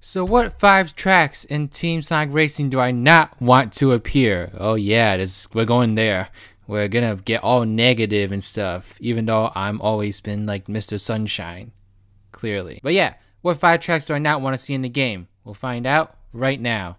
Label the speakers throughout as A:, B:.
A: So what 5 tracks in Team Sonic Racing do I not want to appear? Oh yeah, we're going there. We're gonna get all negative and stuff, even though I'm always been like Mr. Sunshine, clearly. But yeah, what 5 tracks do I not want to see in the game? We'll find out right now.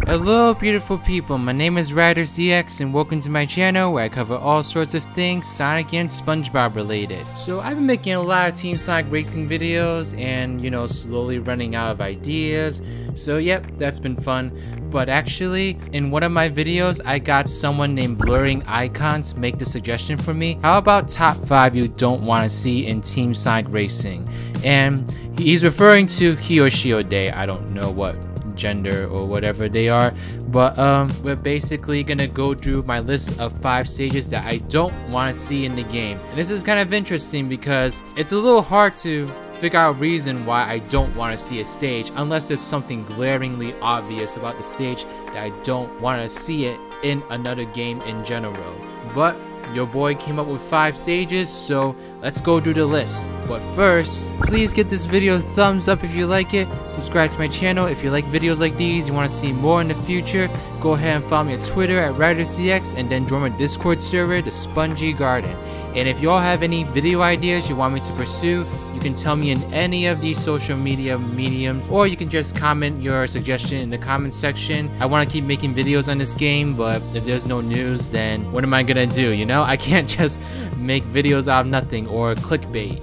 A: Hello beautiful people, my name is RidersDX and welcome to my channel where I cover all sorts of things Sonic and SpongeBob related. So I've been making a lot of Team Sonic Racing videos and slowly running out of ideas. So yep, that's been fun. But actually, in one of my videos, I got someone named Blurring Icons make the suggestion for me. How about top 5 you don't want to see in Team Sonic Racing? And he's referring to he or she or they, I don't know what gender or whatever they are, but we're basically gonna go through my list of 5 stages that I don't want to see in the game. And this is kind of interesting because it's a little hard to figure out a reason why I don't want to see a stage unless there's something glaringly obvious about the stage that I don't want to see it in another game in general. But your boy came up with 5 stages, so let's go through the list. But first, please give this video a thumbs up if you like it, subscribe to my channel if you like videos like these, you want to see more in the future, go ahead and follow me on Twitter at RidersDX and then join my Discord server, the Spongy Garden. And if you all have any video ideas you want me to pursue, you can tell me in any of these social media mediums, or you can just comment your suggestion in the comment section. I want to keep making videos on this game, but if there's no news, then what am I gonna do, I can't just make videos out of nothing or clickbait,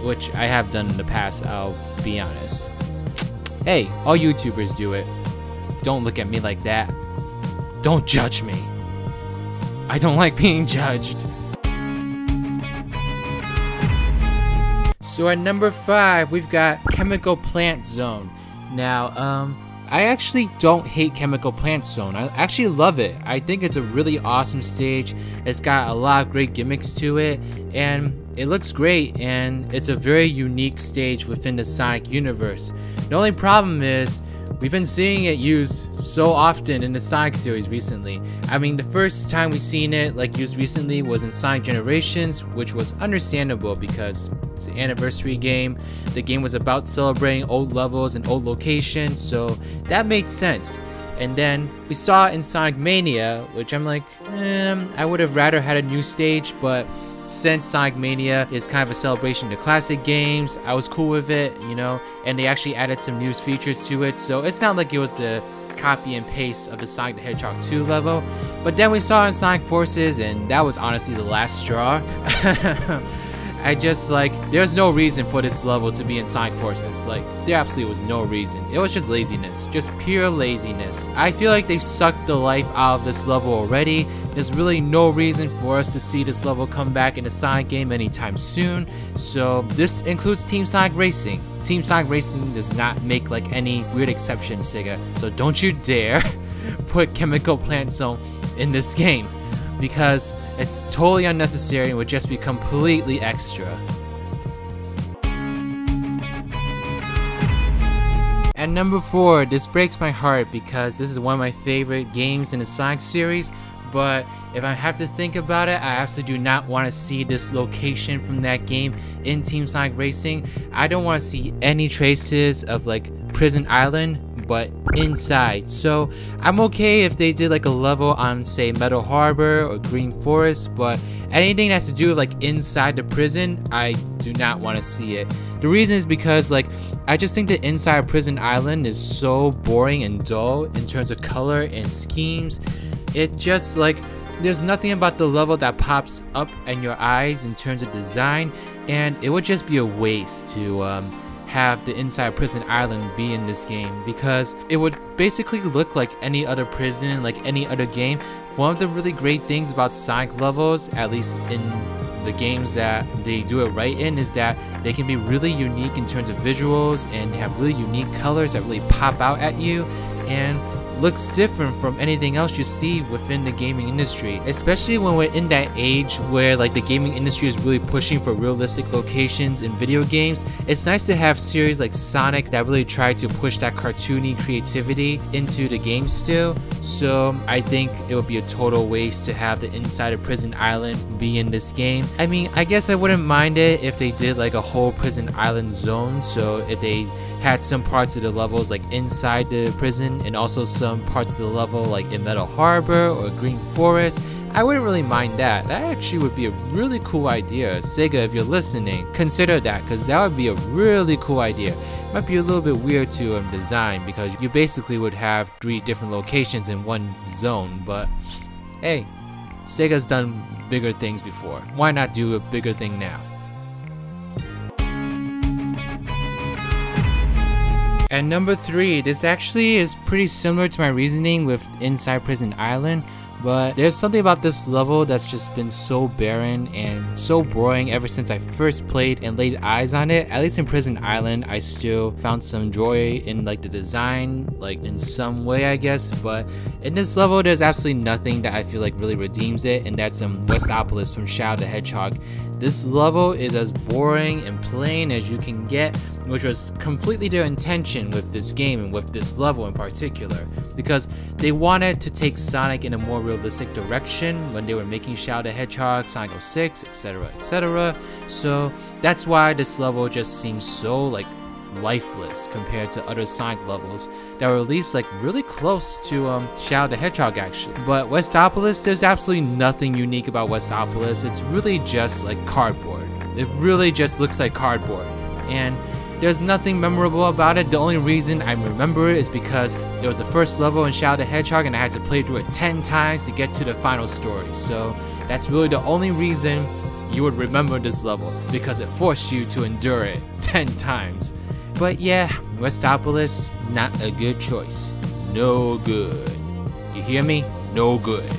A: which I have done in the past, I'll be honest. Hey, all YouTubers do it. Don't look at me like that. Don't judge me. I don't like being judged. So at number 5, we've got Chemical Plant Zone. Now, I actually don't hate Chemical Plant Zone. I actually love it. I think it's a really awesome stage. It's got a lot of great gimmicks to it, and it looks great, and it's a very unique stage within the Sonic universe. The only problem is, we've been seeing it used so often in the Sonic series recently. I mean, the first time we seen it used recently was in Sonic Generations, which was understandable because it's an anniversary game. The game was about celebrating old levels and old locations, so that made sense. And then we saw it in Sonic Mania, which I'm like, I would have rather had a new stage, but since Sonic Mania is kind of a celebration of the classic games, I was cool with it, and they actually added some new features to it, so it's not like it was the copy and paste of the Sonic the Hedgehog 2 level. But then we saw it in Sonic Forces, and that was honestly the last straw. I just there's no reason for this level to be in Sonic Forces. There absolutely was no reason. It was just laziness, just pure laziness. I feel like they sucked the life out of this level already. There's really no reason for us to see this level come back in the Sonic game anytime soon. So this includes Team Sonic Racing. Team Sonic Racing does not make any weird exceptions, Sega. So don't you dare put Chemical Plant Zone in this game, because it's totally unnecessary and would just be completely extra. At number 4, this breaks my heart because this is one of my favorite games in the Sonic series, but if I have to think about it, I absolutely do not want to see this location from that game in Team Sonic Racing. I don't want to see any traces of Prison Island, but inside. So I'm okay if they did a level on, say, Metal Harbor or Green Forest, but anything that has to do with inside the prison, I do not want to see it. The reason is because I just think the inside of Prison Island is so boring and dull in terms of color and schemes. It just there's nothing about the level that pops up in your eyes in terms of design, and it would just be a waste to have the inside Prison Island be in this game, because it would basically look like any other prison, like any other game. One of the really great things about Sonic levels, at least in the games that they do it right in, is that they can be really unique in terms of visuals and have really unique colors that really pop out at you. And looks different from anything else you see within the gaming industry, especially when we're in that age where like the gaming industry is really pushing for realistic locations in video games. It's nice to have series like Sonic that really try to push that cartoony creativity into the game still. So I think it would be a total waste to have the inside of Prison Island be in this game. I mean, I guess I wouldn't mind it if they did like a whole Prison Island zone, so if they had some parts of the levels like inside the prison and also some parts of the level like in Metal Harbor or Green Forest, I wouldn't really mind that. That actually would be a really cool idea. Sega, if you're listening, consider that, because that would be a really cool idea. It might be a little bit weird to design because you basically would have 3 different locations in one zone, but hey, Sega's done bigger things before. Why not do a bigger thing now? And number 3, this actually is pretty similar to my reasoning with Inside Prison Island, but there's something about this level that's just been so barren and so boring ever since I first played and laid eyes on it. At least in Prison Island, I still found some joy in like the design, like in some way I guess, but in this level there's absolutely nothing that I feel like really redeems it, and that's Westopolis from Shadow the Hedgehog. This level is as boring and plain as you can get, which was completely their intention with this game and with this level in particular, because they wanted to take Sonic in a more realistic direction when they were making Shadow the Hedgehog, Sonic 06, etc, etc. So that's why this level just seems so like lifeless compared to other Sonic levels that were at least like really close to Shadow the Hedgehog actually. But Westopolis, there's absolutely nothing unique about Westopolis. It's really just like cardboard. It really just looks like cardboard, and there's nothing memorable about it. The only reason I remember it is because it was the first level in Shadow the Hedgehog and I had to play through it 10 times to get to the final story. So that's really the only reason you would remember this level, because it forced you to endure it 10 times. But yeah, Westopolis, not a good choice. No good. You hear me? No good.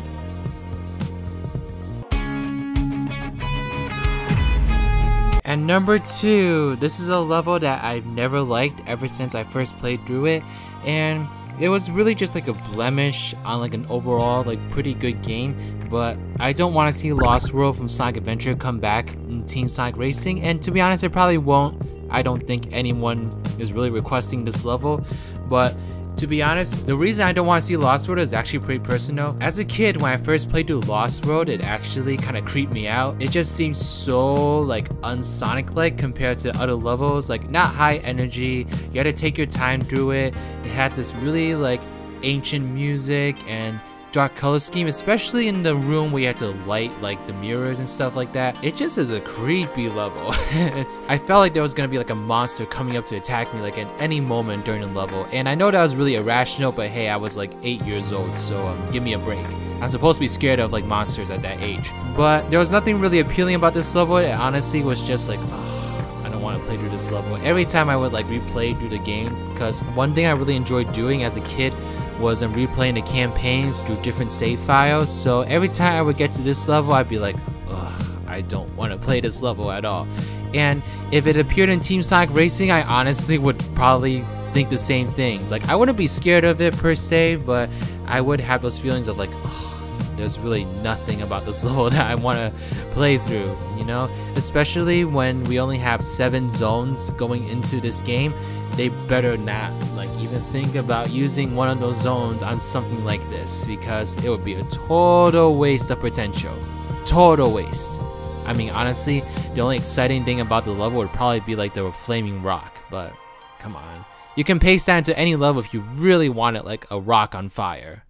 A: And number 2, this is a level that I've never liked ever since I first played through it, and it was really just like a blemish on like an overall like pretty good game. But I don't want to see Lost World from Sonic Adventure come back in Team Sonic Racing, and to be honest, it probably won't. I don't think anyone is really requesting this level, but to be honest, the reason I don't want to see Lost World is actually pretty personal. As a kid, when I first played through Lost World, it actually kind of creeped me out. It just seemed so like un-Sonic-like compared to other levels, like not high energy. You had to take your time through it. It had this really like ancient music and dark color scheme, especially in the room where you had to light like the mirrors and stuff like that. It just is a creepy level. I felt like there was gonna be like a monster coming up to attack me like at any moment during the level, and I know that was really irrational, but hey, I was like 8 years old, so give me a break. I'm supposed to be scared of like monsters at that age. But there was nothing really appealing about this level. It honestly was just like, ugh, I don't want to play through this level. Every time I would like replay through the game, because one thing I really enjoyed doing as a kid was replaying the campaigns through different save files. So every time I would get to this level, I'd be like, ugh, I don't want to play this level at all. And if it appeared in Team Sonic Racing, I honestly would probably think the same things. Like, I wouldn't be scared of it per se, but I would have those feelings of like, ugh, there's really nothing about this level that I want to play through, you know? Especially when we only have 7 zones going into this game. They better not like even think about using one of those zones on something like this, because it would be a total waste of potential. Total waste. I mean, honestly, the only exciting thing about the level would probably be like the flaming rock, but come on. You can paste that into any level if you really want it like a rock on fire.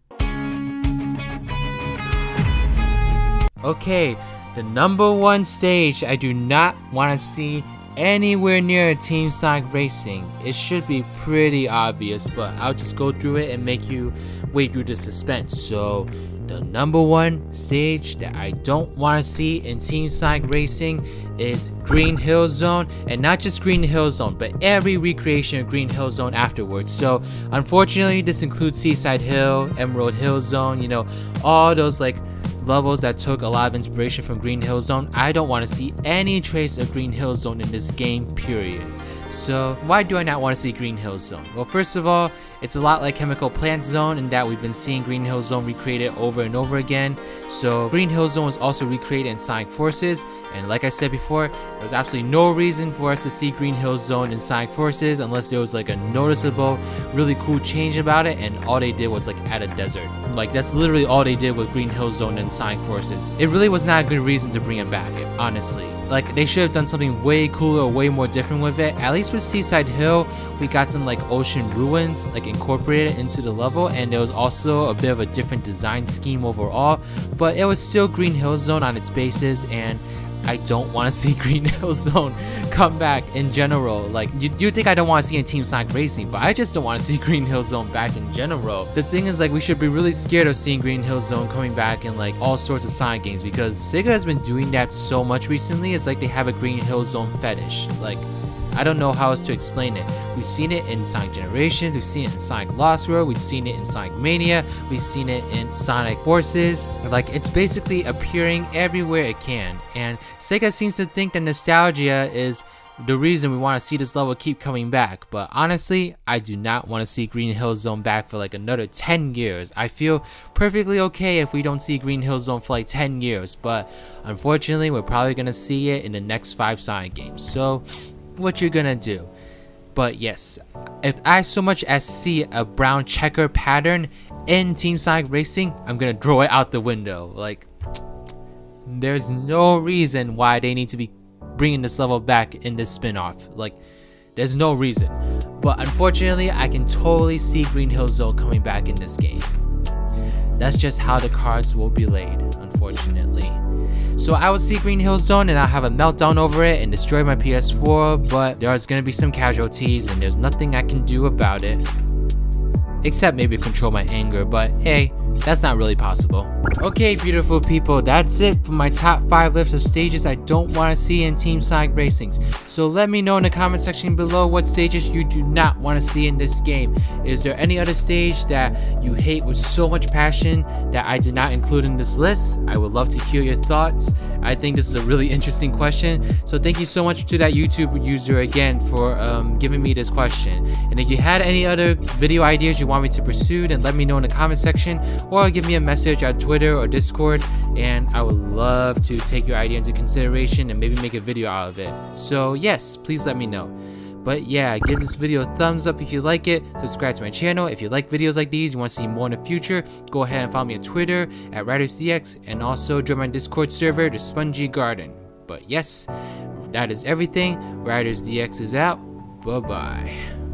A: Okay, the number 1 stage I do not want to see anywhere near Team Sonic Racing. It should be pretty obvious, but I'll just go through it and make you wait through the suspense. So the number 1 stage that I don't want to see in Team Sonic Racing is Green Hill Zone, and not just Green Hill Zone, but every recreation of Green Hill Zone afterwards. So unfortunately, this includes Seaside Hill, Emerald Hill Zone, you know, all those like levels that took a lot of inspiration from Green Hill Zone. I don't want to see any trace of Green Hill Zone in this game, period. So why do I not want to see Green Hill Zone? Well, first of all, it's a lot like Chemical Plant Zone in that we've been seeing Green Hill Zone recreated over and over again. So Green Hill Zone was also recreated in Sonic Forces, and like I said before, there was absolutely no reason for us to see Green Hill Zone in Sonic Forces unless there was like a noticeable, really cool change about it, and all they did was like add a desert. Like that's literally all they did with Green Hill Zone and Sonic Forces. It really was not a good reason to bring it back, honestly. Like they should have done something way cooler or way more different with it. At least with Seaside Hill, we got some like ocean ruins like incorporated into the level, and there was also a bit of a different design scheme overall, but it was still Green Hill Zone on its basis, and I don't want to see Green Hill Zone come back in general. Like you think I don't want to see it in Team Sonic Racing, but I just don't want to see Green Hill Zone back in general. The thing is, like, we should be really scared of seeing Green Hill Zone coming back in like all sorts of Sonic games, because Sega has been doing that so much recently. It's like they have a Green Hill Zone fetish. Like, I don't know how else to explain it. We've seen it in Sonic Generations, we've seen it in Sonic Lost World, we've seen it in Sonic Mania, we've seen it in Sonic Forces. Like, it's basically appearing everywhere it can, and Sega seems to think that nostalgia is the reason we want to see this level keep coming back. But honestly, I do not want to see Green Hill Zone back for like another 10 years. I feel perfectly okay if we don't see Green Hill Zone for like 10 years, but unfortunately, we're probably gonna see it in the next 5 Sonic games. So what you're gonna do. But yes, if I so much as see a brown checker pattern in Team Sonic Racing, I'm gonna throw it out the window. Like, there's no reason why they need to be bringing this level back in this spin-off. Like, there's no reason. But unfortunately, I can totally see Green Hill Zone coming back in this game. That's just how the cards will be laid, unfortunately. So I will see Green Hill Zone and I'll have a meltdown over it and destroy my PS4, but there's gonna be some casualties and there's nothing I can do about it. Except maybe control my anger, but hey, that's not really possible. Okay, beautiful people, that's it for my top 5 list of stages I don't want to see in Team Sonic Racings. So let me know in the comment section below what stages you do not want to see in this game. Is there any other stage that you hate with so much passion that I did not include in this list? I would love to hear your thoughts. I think this is a really interesting question, so thank you so much to that YouTube user again for giving me this question. And if you had any other video ideas you want me to pursue, then let me know in the comment section, or give me a message on Twitter or Discord, and I would love to take your idea into consideration and maybe make a video out of it. So yes, please let me know. But yeah, give this video a thumbs up if you like it, subscribe to my channel if you like videos like these, you want to see more in the future. Go ahead and follow me on Twitter at RidersDX, and also join my Discord server, the Spongy Garden. But yes, that is everything. RidersDX is out. Bye bye.